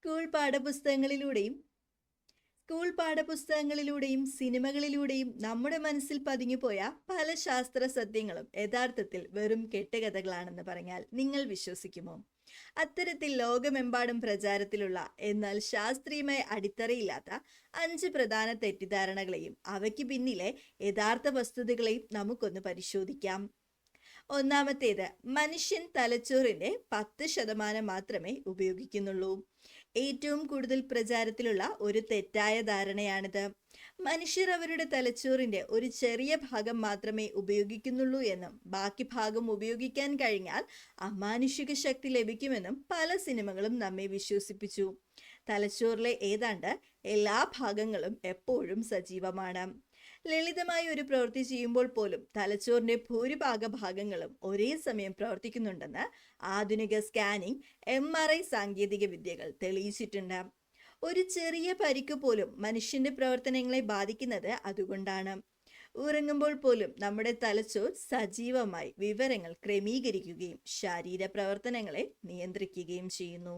School പാഠപുസ്തകങ്ങളിലൂടെയും സിനിമകളിലൂടെയും നമ്മുടെ മനസ്സിൽ പതിഞ്ഞുപോയ പല ശാസ്ത്ര സത്യങ്ങളും യഥാർത്ഥത്തിൽ വെറും കെട്ടുകഥകളാണെന്ന് പറഞ്ഞാൽ നിങ്ങൾ വിശ്വസിക്കുമോ? അത്തരത്തിൽ ലോകമെമ്പാടും പ്രചാരത്തിലുള്ള എന്നാൽ ശാസ്ത്രീയമായ അടിത്തറയില്ലാത്ത 5 പ്രധാന തെറ്റിദ്ധാരണകളെയും അവയ്ക്ക് പിന്നിലെ യഥാർത്ഥ വസ്തുതകളെയും നമുക്കൊന്ന് പരിശോധിക്കാം. ഒന്നാമത്തേത്, മനുഷ്യൻ തലച്ചോറിന്റെ 10% മാത്രമേ ഉപയോഗിക്കുന്നുള്ളൂ. ഏറ്റവും കൂടുതൽ പ്രചാരത്തിലുള്ള ഒരു തെറ്റായ ധാരണയാണിത്. മനുഷ്യർ അവരുടെ തലച്ചോറിന്റെ ഒരു ചെറിയ ഭാഗം മാത്രമേ ഉപയോഗിക്കുന്നുള്ളൂ എന്നും ബാക്കി ഭാഗം ഉപയോഗിക്കാൻ കഴിഞ്ഞാൽ അമാനുഷിക ശക്തി ലഭിക്കുമെന്നും പല സിനിമകളും നമ്മെ വിശ്വസിപ്പിച്ചു. തലച്ചോറിലെ ഏതാണ്ട് എല്ലാ ഭാഗങ്ങളും എപ്പോഴും സജീവമാണ്. ലളിതമായ ഒരു പ്രവൃത്തി ചെയ്യുമ്പോൾ പോലും തലച്ചോറിന്റെ ഭൂരിഭാഗ ഭാഗങ്ങളും ഒരേ സമയം പ്രവർത്തിക്കുന്നുണ്ടെന്ന് ആധുനിക സ്കാനിംഗ്, MRI സാങ്കേതിക വിദ്യകൾ തെളിയിച്ചിട്ടുണ്ട്. ഒരു ചെറിയ പരിക്ക് പോലും മനുഷ്യന്റെ പ്രവർത്തനങ്ങളെ ബാധിക്കുന്നത് അതുകൊണ്ടാണ്. ഉറങ്ങുമ്പോൾ പോലും നമ്മുടെ തലച്ചോർ സജീവമായി വിവരങ്ങൾ ക്രമീകരിക്കുകയും ശരീര പ്രവർത്തനങ്ങളെ നിയന്ത്രിക്കുകയും ചെയ്യുന്നു.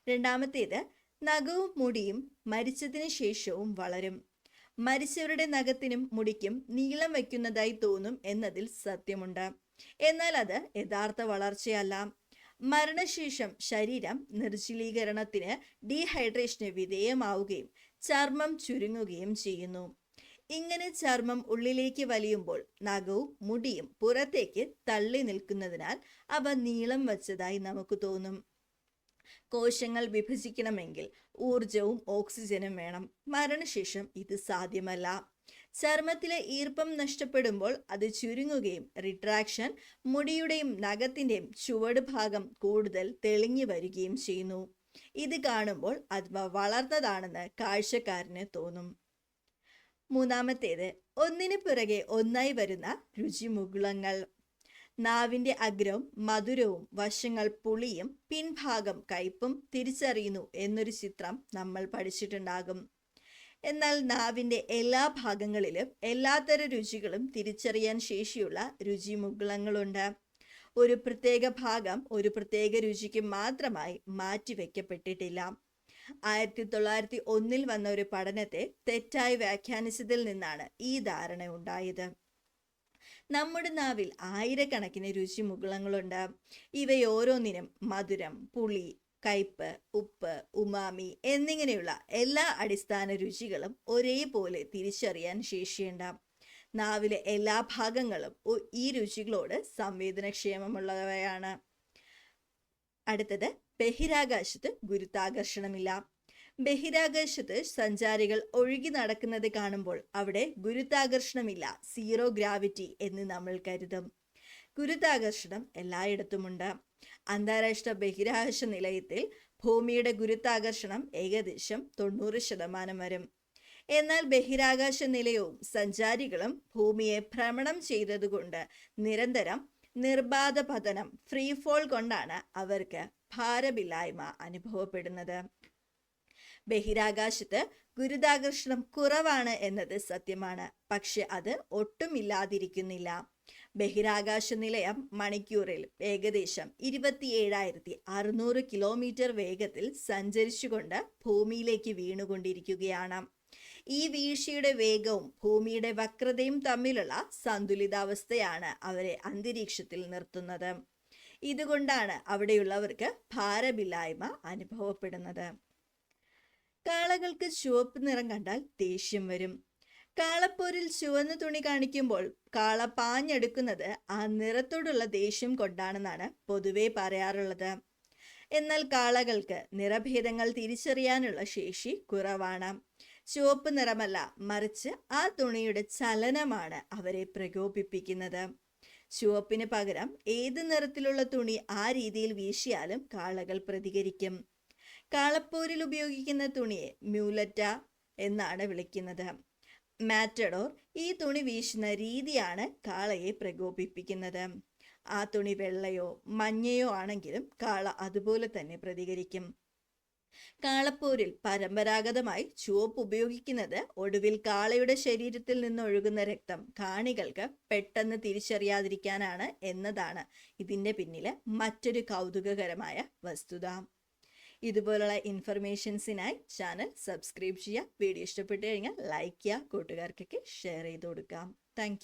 രണ്ടാമത്തേത്, നഖവും മുടിയും മരിച്ചതിന് ശേഷവും വളരും. മരിച്ചവരുടെ നഖത്തിനും മുടിക്കും നീളം വയ്ക്കുന്നതായി തോന്നും എന്നതിൽ സത്യമുണ്ട്. എന്നാൽ അത് യഥാർത്ഥ വളർച്ചയല്ല. മരണശേഷം ശരീരം നിർജ്ജലീകരണത്തിന്, ഡീഹൈഡ്രേഷന് വിധേയമാവുകയും ചർമ്മം ചുരുങ്ങുകയും ചെയ്യുന്നു. ഇങ്ങനെ ചർമ്മം ഉള്ളിലേക്ക് വലിയുമ്പോൾ നഖവും മുടിയും പുറത്തേക്ക് തള്ളി നിൽക്കുന്നതിനാൽ അവ നീളം വച്ചതായി നമുക്ക് തോന്നും. കോശങ്ങൾ വിഭജിക്കണമെങ്കിൽ ഊർജവും ഓക്സിജനും വേണം. മരണശേഷം ഇത് സാധ്യമല്ല. ചർമ്മത്തിലെ ഈർപ്പം നഷ്ടപ്പെടുമ്പോൾ അത് ചുരുങ്ങുകയും റിട്രാക്ഷൻ മുടിയുടെയും നഖത്തിന്റെയും ചുവട് ഭാഗം കൂടുതൽ തെളിഞ്ഞു വരികയും ചെയ്യുന്നു. ഇത് കാണുമ്പോൾ അത് വളർന്നതാണെന്ന് കാഴ്ചക്കാരന് തോന്നും. മൂന്നാമത്തേത്, ഒന്നിനു പിറകെ ഒന്നായി വരുന്ന രുചിമുകുളങ്ങൾ. നാവിന്റെ അഗ്രം മധുരവും വശങ്ങൾ പുളിയും പിൻഭാഗം കയ്പും തിരിച്ചറിയുന്നു എന്നൊരു ചിത്രം നമ്മൾ പഠിച്ചിട്ടുണ്ടാകും. എന്നാൽ നാവിന്റെ എല്ലാ ഭാഗങ്ങളിലും എല്ലാത്തരം രുചികളും തിരിച്ചറിയാൻ ശേഷിയുള്ള രുചിമുകുളങ്ങളുണ്ട്. ഒരു പ്രത്യേക ഭാഗം ഒരു പ്രത്യേക രുചിക്ക് മാത്രമായി മാറ്റിവെക്കപ്പെട്ടിട്ടില്ല. 1901 വന്ന ഒരു പഠനത്തെ തെറ്റായി വ്യാഖ്യാനിച്ചതിൽ നിന്നാണ് ഈ ധാരണ ഉണ്ടായത്. നമ്മുടെ നാവിൽ ആയിരക്കണക്കിന് രുചിമുകുളങ്ങളുണ്ട്. ഇവയോരോന്നിനും മധുരം, പുളി, കയ്പ്, ഉപ്പ്, ഉമാമി എന്നിങ്ങനെയുള്ള എല്ലാ അടിസ്ഥാന രുചികളും ഒരേപോലെ തിരിച്ചറിയാൻ ശേഷിയുണ്ട്. നാവിലെ എല്ലാ ഭാഗങ്ങളും ഈ രുചികളോട് സംവേദനക്ഷമമുള്ളവയാണ്. അടുത്തത്, ബഹിരാകാശത്ത് ഗുരുത്വാകർഷണമില്ല. ബഹിരാകാശത്ത് സഞ്ചാരികൾ ഒഴുകി നടക്കുന്നത് കാണുമ്പോൾ അവിടെ ഗുരുത്വാകർഷണമില്ല, സീറോ ഗ്രാവിറ്റി എന്ന് നമ്മൾ കരുതും. ഗുരുത്വാകർഷണം എല്ലായിടത്തുമുണ്ട്. അന്താരാഷ്ട്ര ബഹിരാകാശ നിലയത്തിൽ ഭൂമിയുടെ ഗുരുത്വാകർഷണം ഏകദേശം 90% വരും. എന്നാൽ ബഹിരാകാശ നിലയവും സഞ്ചാരികളും ഭൂമിയെ ഭ്രമണം ചെയ്തതുകൊണ്ട് നിരന്തരം നിർബാധ പതനം, ഫ്രീ ഫോൾ കൊണ്ടാണ് അവർക്ക് ഭാരമില്ലായ്മ അനുഭവപ്പെടുന്നത്. ബഹിരാകാശത്ത് ഗുരുത്വാകർഷണം കുറവാണ് എന്നത് സത്യമാണ്. പക്ഷെ അത് ഒട്ടും ഇല്ലാതിരിക്കുന്നില്ല. ബഹിരാകാശ നിലയം മണിക്കൂറിൽ ഏകദേശം 27,600 കിലോമീറ്റർ വേഗത്തിൽ സഞ്ചരിച്ചുകൊണ്ട് ഭൂമിയിലേക്ക് വീണുകൊണ്ടിരിക്കുകയാണ്. ഈ വീഴ്ചയുടെ വേഗവും ഭൂമിയുടെ വക്രതയും തമ്മിലുള്ള സന്തുലിതാവസ്ഥയാണ് അവരെ അന്തരീക്ഷത്തിൽ നിർത്തുന്നത്. ഇതുകൊണ്ടാണ് അവിടെയുള്ളവർക്ക് ഭാരമില്ലായ്മ അനുഭവപ്പെടുന്നത്. കാളകൾക്ക് ചുവപ്പ് നിറം കണ്ടാൽ ദേഷ്യം വരും. കാളപ്പോരിൽ ചുവന്ന തുണി കാണിക്കുമ്പോൾ കാള പാഞ്ഞെടുക്കുന്നത് ആ നിറത്തോടുള്ള ദേഷ്യം കൊണ്ടാണെന്നാണ് പൊതുവെ പറയാറുള്ളത്. എന്നാൽ കാളകൾക്ക് നിറഭേദങ്ങൾ തിരിച്ചറിയാനുള്ള ശേഷി കുറവാണ്. ചുവപ്പ് നിറമല്ല, മറിച്ച് ആ തുണിയുടെ ചലനമാണ് അവരെ പ്രകോപിപ്പിക്കുന്നത്. ചുവപ്പിന് പകരം ഏത് നിറത്തിലുള്ള തുണി ആ രീതിയിൽ വീശിയാലും കാളകൾ പ്രതികരിക്കും. കാളപ്പോരിൽ ഉപയോഗിക്കുന്ന തുണിയെ മ്യൂലറ്റ എന്നാണ് വിളിക്കുന്നത്. മാറ്റഡോർ ഈ തുണി വീശുന്ന രീതിയാണ് കാളയെ പ്രകോപിപ്പിക്കുന്നത്. ആ തുണി വെള്ളയോ മഞ്ഞയോ ആണെങ്കിലും കാള അതുപോലെ തന്നെ പ്രതികരിക്കും. കാളപ്പോരിൽ പരമ്പരാഗതമായി ചുവപ്പ് ഉപയോഗിക്കുന്നത് ഒടുവിൽ കാളയുടെ ശരീരത്തിൽ നിന്ന് ഒഴുകുന്ന രക്തം കാണികൾക്ക് പെട്ടെന്ന് തിരിച്ചറിയാതിരിക്കാനാണ് എന്നതാണ് ഇതിൻ്റെ പിന്നിലെ മറ്റൊരു കൗതുകകരമായ വസ്തുത. ഇതുപോലുള്ള ഇൻഫർമേഷൻസിനായി ചാനൽ സബ്സ്ക്രൈബ് ചെയ്യുക. വീഡിയോ ഇഷ്ടപ്പെട്ട് കഴിഞ്ഞാൽ ലൈക്ക് ചെയ്യുക, കൂട്ടുകാർക്കൊക്കെ ഷെയർ ചെയ്ത് കൊടുക്കാം. താങ്ക്